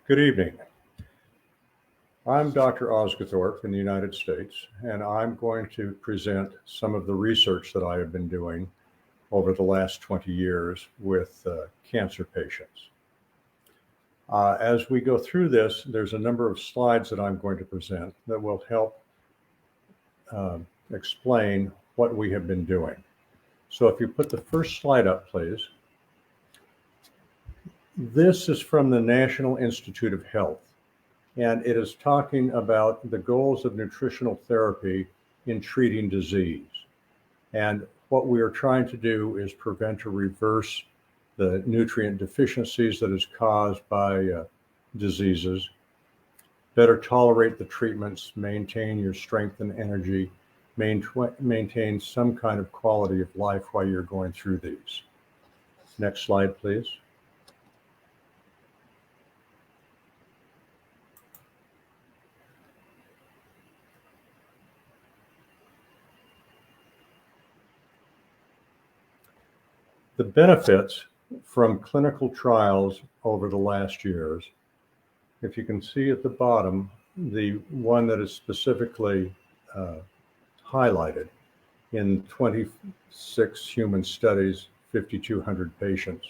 Good evening. I'm Dr. Osgothorpe in the United States, and I'm going to present some of the research that I have been doing over the last 20 years with cancer patients. As we go through this, there's a number of slides that I'm going to present that will help explain what we have been doing. So if you put the first slide up, please. This is from the National Institute of Health, and it is talking about the goals of nutritional therapy in treating disease. And what we are trying to do is prevent or reverse the nutrient deficiencies that is caused by diseases, better tolerate the treatments, maintain your strength and energy, maintain some kind of quality of life while you're going through these. Next slide, please. The benefits from clinical trials over the last years, if you can see at the bottom, the one that is specifically highlighted in 26 human studies, 5,200 patients,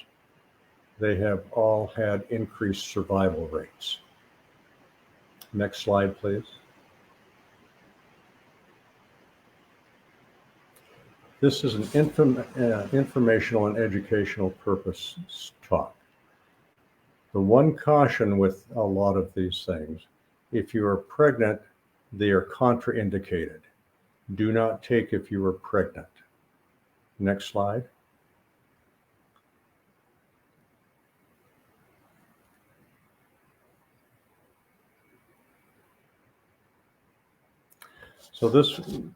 they have all had increased survival rates. Next slide, please. This is an informational and educational purpose talk. The one caution with a lot of these things, if you are pregnant, they are contraindicated. Do not take if you are pregnant. Next slide. So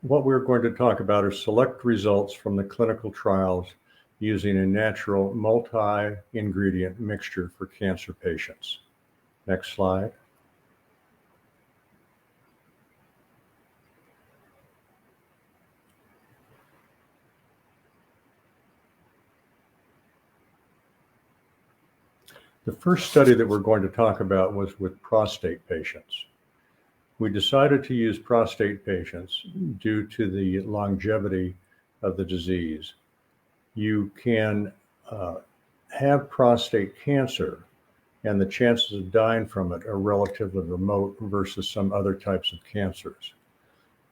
what we're going to talk about are select results from the clinical trials using a natural multi-ingredient mixture for cancer patients. Next slide. The first study that we're going to talk about was with prostate patients. We decided to use prostate patients due to the longevity of the disease. You can have prostate cancer, and the chances of dying from it are relatively remote versus some other types of cancers.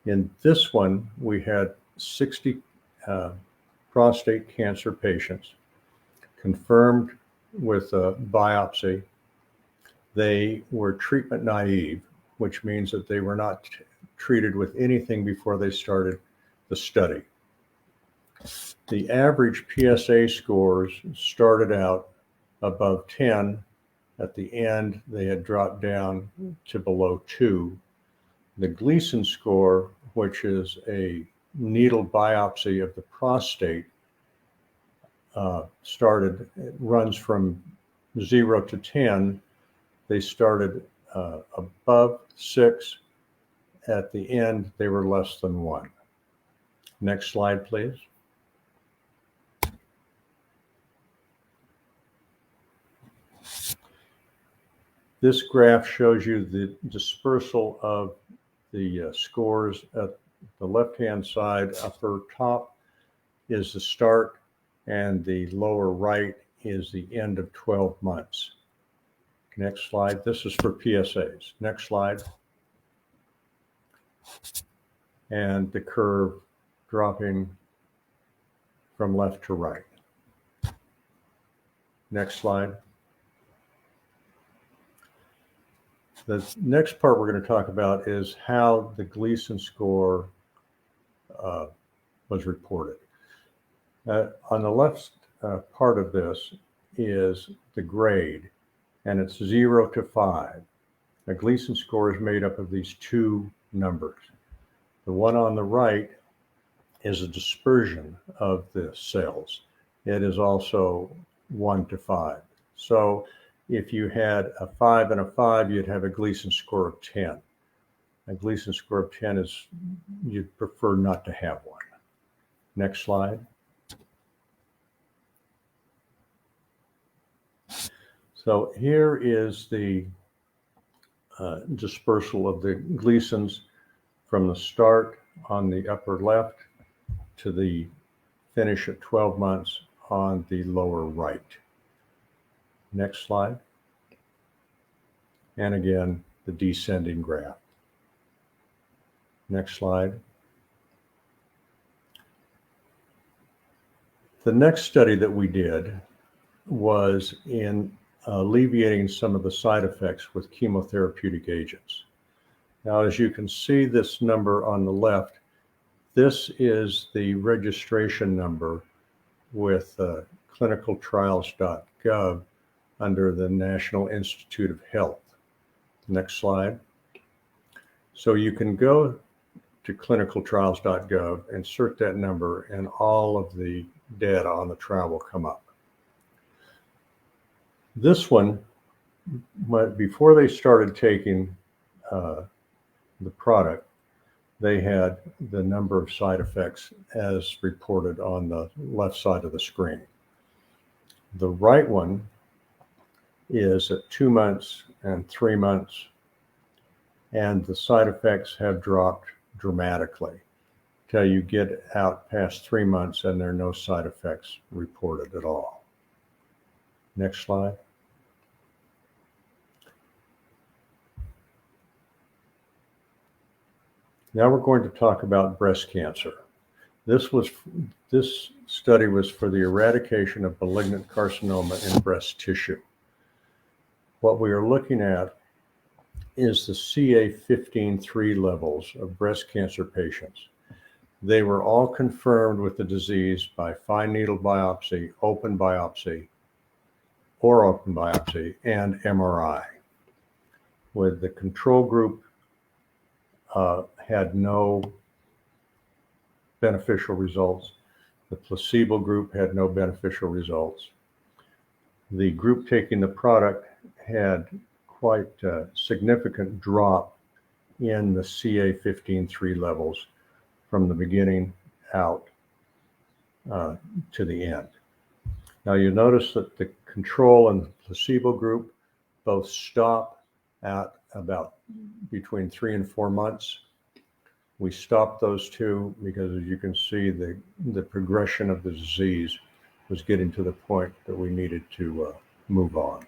In this one, we had 60 prostate cancer patients confirmed with a biopsy. They were treatment naive, which means that they were not treated with anything before they started the study. The average PSA scores started out above 10. At the end, they had dropped down to below 2. The Gleason score, which is a needle biopsy of the prostate, runs from 0 to 10. They started above 6. At the end, they were less than 1. Next slide, please. This graph shows you the dispersal of the scores. At the left-hand side, upper top is the start, and the lower right is the end of 12 months. Next slide. This is for PSAs. Next slide. And the curve dropping from left to right. Next slide. The next part we're going to talk about is how the Gleason score was reported. On the left part of this is the grade, and it's 0 to 5. A Gleason score is made up of these two numbers. The one on the right is a dispersion of the cells. It is also 1 to 5. So if you had a 5 and a 5, you'd have a Gleason score of 10. A Gleason score of 10 is, you'd prefer not to have one. Next slide. So here is the dispersal of the Gleasons from the start on the upper left to the finish at 12 months on the lower right. Next slide. And again, the descending graph. Next slide. The next study that we did was in alleviating some of the side effects with chemotherapeutic agents. Now, as you can see this number on the left, this is the registration number with clinicaltrials.gov under the National Institute of Health. Next slide. So you can go to clinicaltrials.gov, insert that number, and all of the data on the trial will come up. This one, before they started taking the product, they had the number of side effects as reported on the left side of the screen. The right one is at 2 months and 3 months, and the side effects have dropped dramatically till you get out past 3 months and there are no side effects reported at all. Next slide. Now we're going to talk about breast cancer. This study was for the eradication of malignant carcinoma in breast tissue. What we are looking at is the CA15-3 levels of breast cancer patients. They were all confirmed with the disease by fine needle biopsy, open biopsy, and MRI. With the control group had no beneficial results. The placebo group had no beneficial results. The group taking the product had quite a significant drop in the CA15-3 levels from the beginning out to the end. Now you notice that the control and the placebo group both stop at about between 3 and 4 months. We stopped those two because, as you can see, the progression of the disease was getting to the point that we needed to move on.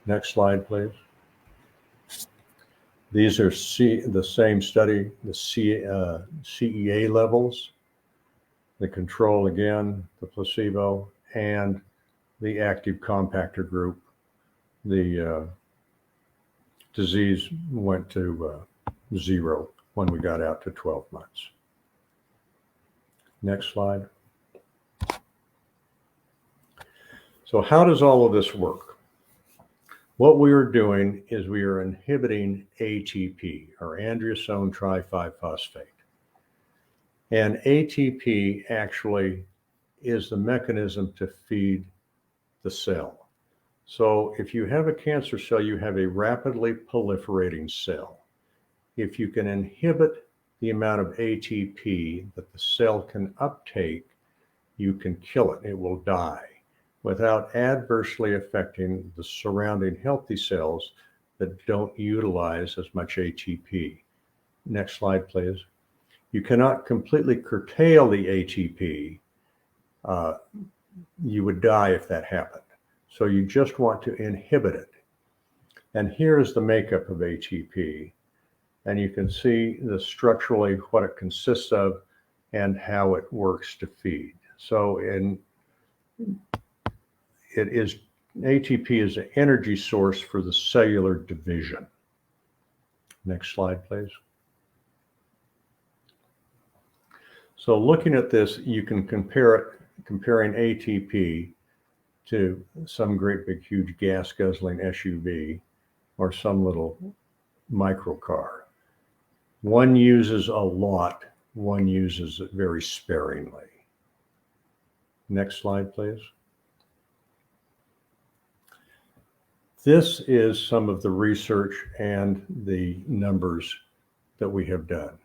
Next slide, please. These are the same study, the CEA levels, the control again, the placebo, and the active compactor group. The disease went to 0 when we got out to 12 months. Next slide. So how does all of this work? What we are doing is we are inhibiting ATP, or androstenedione triphosphate. And ATP actually is the mechanism to feed the cell. So if you have a cancer cell, you have a rapidly proliferating cell. If you can inhibit the amount of ATP that the cell can uptake, you can kill it. It will die without adversely affecting the surrounding healthy cells that don't utilize as much ATP. Next slide, please. You cannot completely curtail the ATP. You would die if that happened. So you just want to inhibit it. And here's the makeup of ATP. And you can see structurally what it consists of and how it works to feed. So ATP is an energy source for the cellular division. Next slide, please. So looking at this, you can comparing ATP to some great big huge gas guzzling SUV or some little microcar. One uses a lot, one uses it very sparingly. Next slide, please. This is some of the research and the numbers that we have done.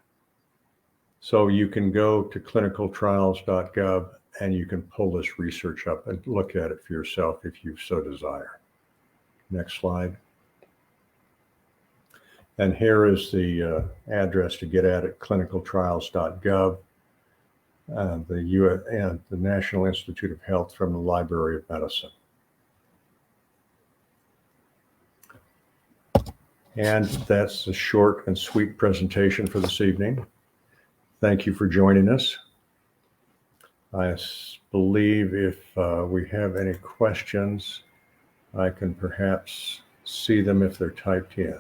So you can go to clinicaltrials.gov and you can pull this research up and look at it for yourself if you so desire. Next slide. And here is the address to get at clinicaltrials.gov, the National Institute of Health from the Library of Medicine. And that's the short and sweet presentation for this evening. Thank you for joining us. I believe if we have any questions, I can perhaps see them if they're typed in.